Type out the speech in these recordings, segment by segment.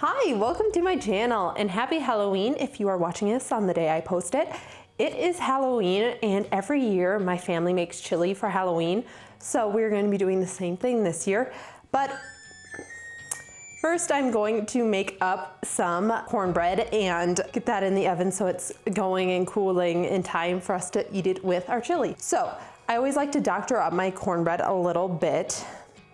Hi, welcome to my channel and happy Halloween if you are watching this on the day I post it. It is Halloween and every year my family makes chili for Halloween, so we're going to be doing the same thing this year. But first I'm going to make up some cornbread and get that in the oven so it's going and cooling in time for us to eat it with our chili. So I always like to doctor up my cornbread a little bit.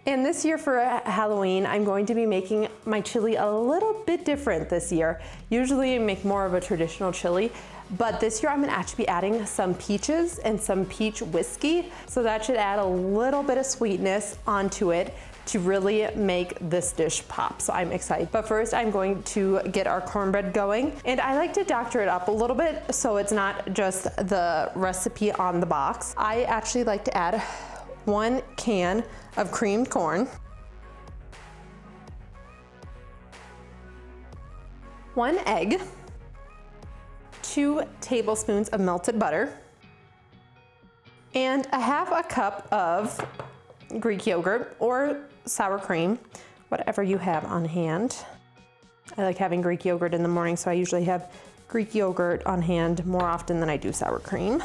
And this year for Halloween, I'm going to be making my chili a little bit different this year. Usually I make more of a traditional chili, but this year I'm gonna actually be adding some peaches and some peach whiskey. So that should add a little bit of sweetness onto it to really make this dish pop. So I'm excited. But first I'm going to get our cornbread going. And I like to doctor it up a little bit so it's not just the recipe on the box. I actually like to add 1 can of creamed corn, 1 egg, 2 tablespoons of melted butter, and 1/2 cup of Greek yogurt or sour cream, whatever you have on hand. I like having Greek yogurt in the morning, so I usually have Greek yogurt on hand more often than I do sour cream,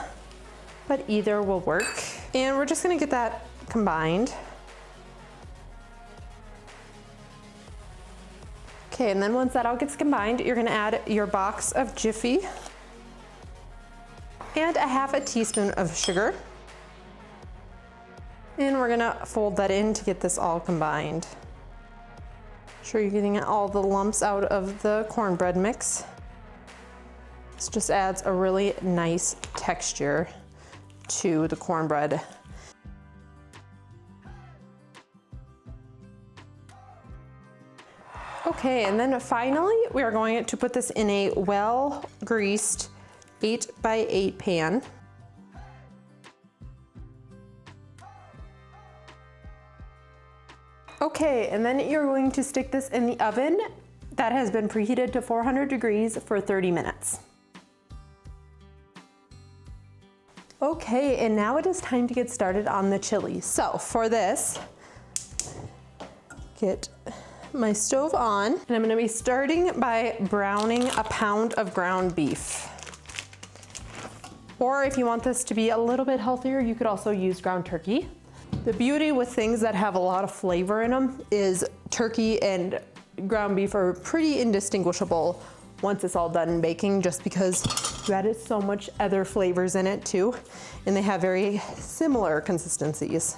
but either will work. And we're just gonna get that combined. Okay, and then once that all gets combined, you're gonna add your box of Jiffy and 1/2 teaspoon of sugar. And we're gonna fold that in to get this all combined. Make sure you're getting all the lumps out of the cornbread mix. This just adds a really nice texture to the cornbread. Okay, and then finally, we are going to put this in a well-greased 8x8 pan. Okay, and then you're going to stick this in the oven that has been preheated to 400 degrees for 30 minutes. Okay, and now it is time to get started on the chili. So for this, get my stove on, and I'm gonna be starting by browning a pound of ground beef. Or if you want this to be a little bit healthier, you could also use ground turkey. The beauty with things that have a lot of flavor in them is turkey and ground beef are pretty indistinguishable once it's all done baking, just because you added so much other flavors in it too, and they have very similar consistencies.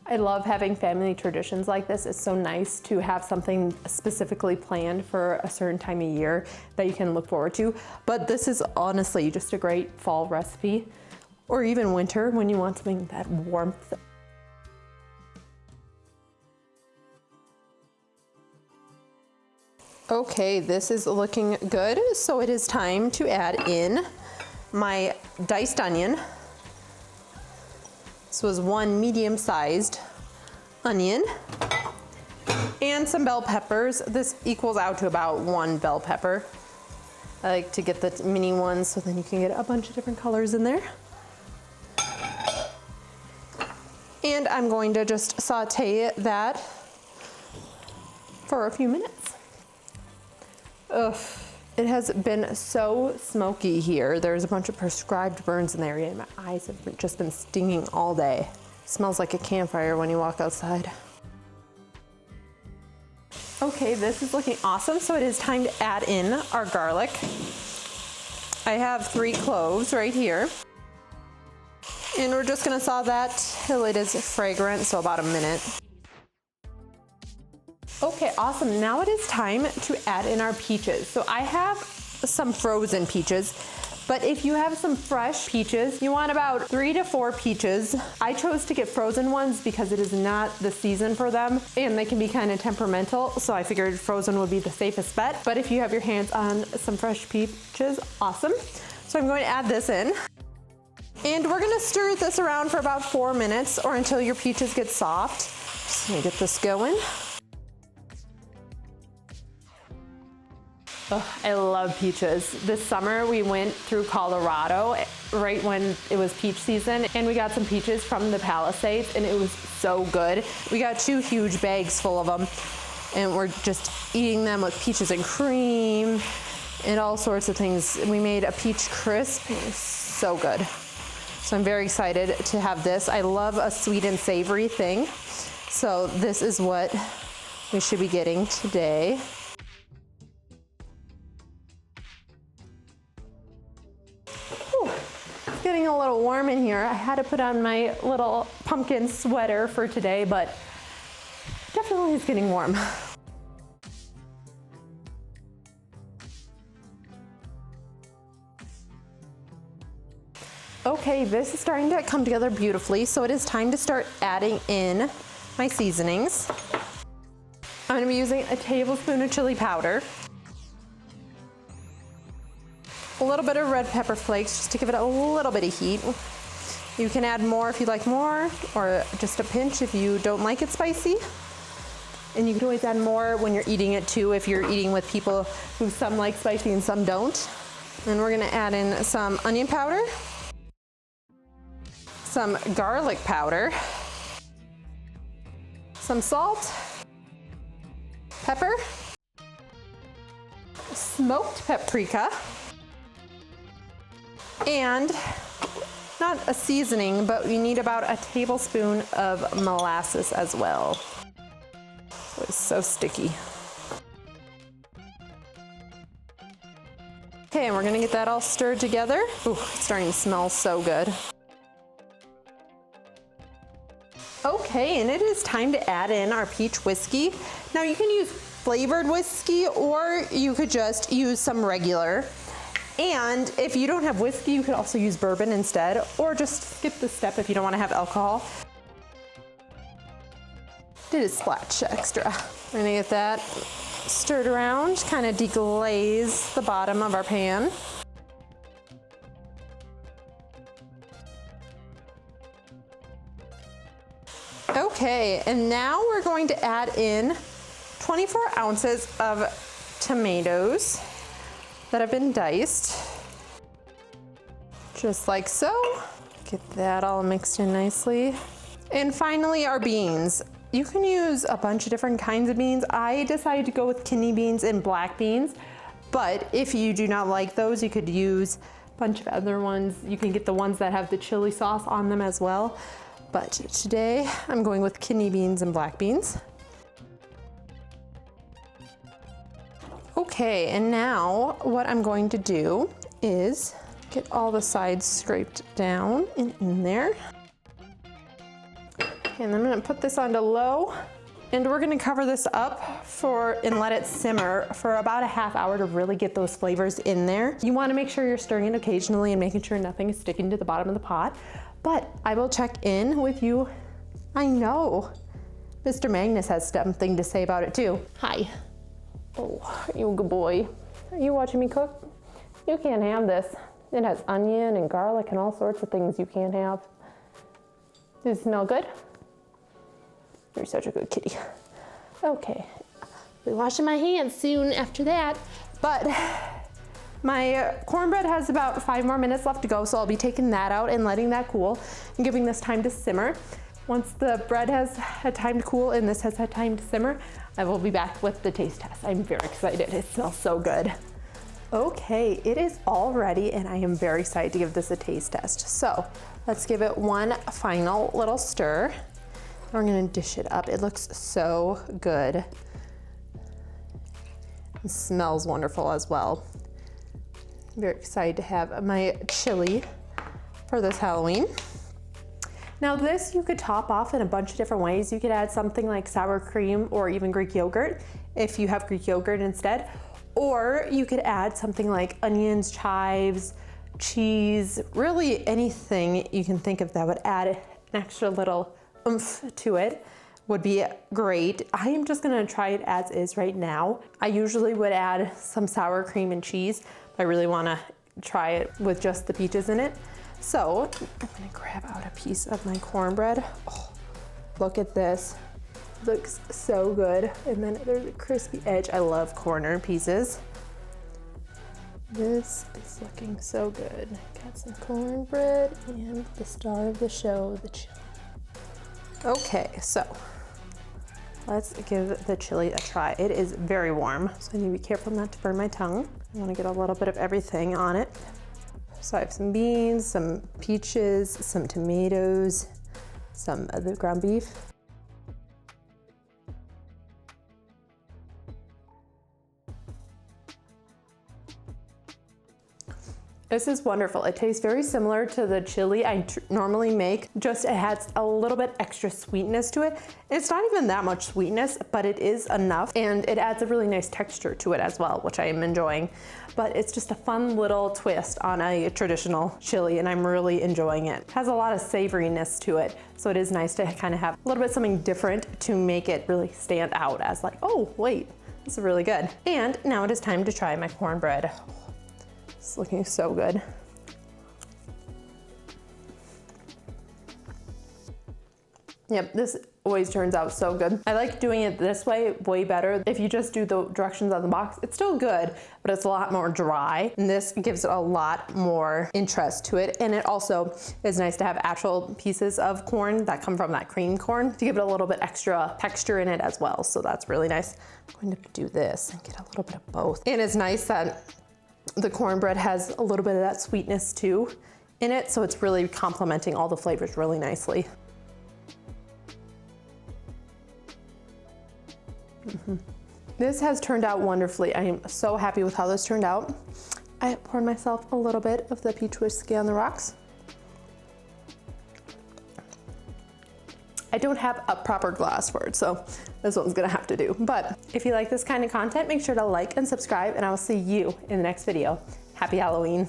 I love having family traditions like this. It's so nice to have something specifically planned for a certain time of year that you can look forward to. But this is honestly just a great fall recipe, or even winter when you want something that warmth. Okay, this is looking good. So it is time to add in my diced onion. This was 1 medium-sized onion and some bell peppers. This equals out to about 1 bell pepper. I like to get the mini ones so then you can get a bunch of different colors in there. And I'm going to just saute that for a few minutes. Ugh. It has been so smoky here. There's a bunch of prescribed burns in the area and my eyes have just been stinging all day. Smells like a campfire when you walk outside. Okay, this is looking awesome. So it is time to add in our garlic. I have 3 cloves right here. And we're just gonna saute that till it is fragrant, so about a minute. Okay, awesome. Now it is time to add in our peaches. So I have some frozen peaches, but if you have some fresh peaches, you want about 3 to 4 peaches. I chose to get frozen ones because it is not the season for them and they can be kind of temperamental, so I figured frozen would be the safest bet. But if you have your hands on some fresh peaches, awesome. So I'm going to add this in. And we're gonna stir this around for about 4 minutes or until your peaches get soft. Just gonna get this going. Oh, I love peaches. This summer we went through Colorado right when it was peach season, and we got some peaches from the Palisades, and it was so good. We got 2 huge bags full of them, and we're just eating them with peaches and cream and all sorts of things. We made a peach crisp. It was so good. So I'm very excited to have this. I love a sweet and savory thing. So this is what we should be getting today. Whew. It's getting a little warm in here. I had to put on my little pumpkin sweater for today, but definitely it's getting warm. Okay, this is starting to come together beautifully, so it is time to start adding in my seasonings. I'm gonna be using a tablespoon of chili powder, a little bit of red pepper flakes just to give it a little bit of heat. You can add more if you like more, or just a pinch if you don't like it spicy. And you can always add more when you're eating it too, if you're eating with people who some like spicy and some don't. And we're gonna add in some onion powder, some garlic powder, some salt, pepper, smoked paprika, and not a seasoning, but we need about a tablespoon of molasses as well. So it's so sticky. Okay, and we're gonna get that all stirred together. Ooh, it's starting to smell so good. Okay, and it is time to add in our peach whiskey. Now you can use flavored whiskey, or you could just use some regular. And if you don't have whiskey, you could also use bourbon instead, or just skip this step if you don't want to have alcohol. Did a splash extra. We're gonna get that stirred around, kind of deglaze the bottom of our pan. Okay, and now we're going to add in 24 ounces of tomatoes that have been diced, just like so. Get that all mixed in nicely. And finally, our beans. You can use a bunch of different kinds of beans. I decided to go with kidney beans and black beans, but if you do not like those, you could use a bunch of other ones. You can get the ones that have the chili sauce on them as well. But today I'm going with kidney beans and black beans. Okay, and now what I'm going to do is get all the sides scraped down and in there. Okay, and I'm gonna put this onto low, and we're gonna cover this up and let it simmer for about a half hour to really get those flavors in there. You wanna make sure you're stirring it occasionally and making sure nothing is sticking to the bottom of the pot. But I will check in with you. I know Mr. Magnus has something to say about it too. Hi. Oh, you a good boy. Are you watching me cook? You can't have this. It has onion and garlic and all sorts of things you can't have. Does it smell good? You're such a good kitty. Okay, I'll be washing my hands soon after that. But my cornbread has about 5 more minutes left to go, so I'll be taking that out and letting that cool and giving this time to simmer. Once the bread has had time to cool and this has had time to simmer, I will be back with the taste test. I'm very excited. It smells so good. Okay, it is all ready, and I am very excited to give this a taste test. So let's give it one final little stir. We're gonna dish it up. It looks so good. It smells wonderful as well. I'm very excited to have my chili for this Halloween. Now this you could top off in a bunch of different ways. You could add something like sour cream or even Greek yogurt if you have Greek yogurt instead. Or you could add something like onions, chives, cheese, really anything you can think of that would add an extra little oomph to it would be great. I am just gonna try it as is right now. I usually would add some sour cream and cheese, but I really wanna try it with just the peaches in it. So I'm gonna grab out a piece of my cornbread. Oh, look at this. It looks so good. And then there's a crispy edge. I love corner pieces. This is looking so good. Got some cornbread and the star of the show, the chili. Okay, so let's give the chili a try. It is very warm, so I need to be careful not to burn my tongue. I want to get a little bit of everything on it. So I have some beans, some peaches, some tomatoes, some of the ground beef. This is wonderful. It tastes very similar to the chili I normally make, just it has a little bit extra sweetness to it. It's not even that much sweetness, but it is enough, and it adds a really nice texture to it as well, which I am enjoying. But it's just a fun little twist on a traditional chili, and I'm really enjoying it. It has a lot of savoriness to it, so it is nice to kind of have a little bit something different to make it really stand out as like, oh wait, this is really good. And now it is time to try my cornbread. It's looking so good. Yep, this always turns out so good. I like doing it this way way better. If you just do the directions on the box, it's still good, but it's a lot more dry. And this gives it a lot more interest to it. And it also is nice to have actual pieces of corn that come from that cream corn to give it a little bit extra texture in it as well. So that's really nice. I'm going to do this and get a little bit of both. And it's nice that the cornbread has a little bit of that sweetness too in it, so it's really complementing all the flavors really nicely. This has turned out wonderfully. I am so happy with how this turned out. I poured myself a little bit of the peach whiskey on the rocks. I don't have a proper glass for it, so this one's gonna have to do. But if you like this kind of content, make sure to like and subscribe, and I will see you in the next video. Happy Halloween.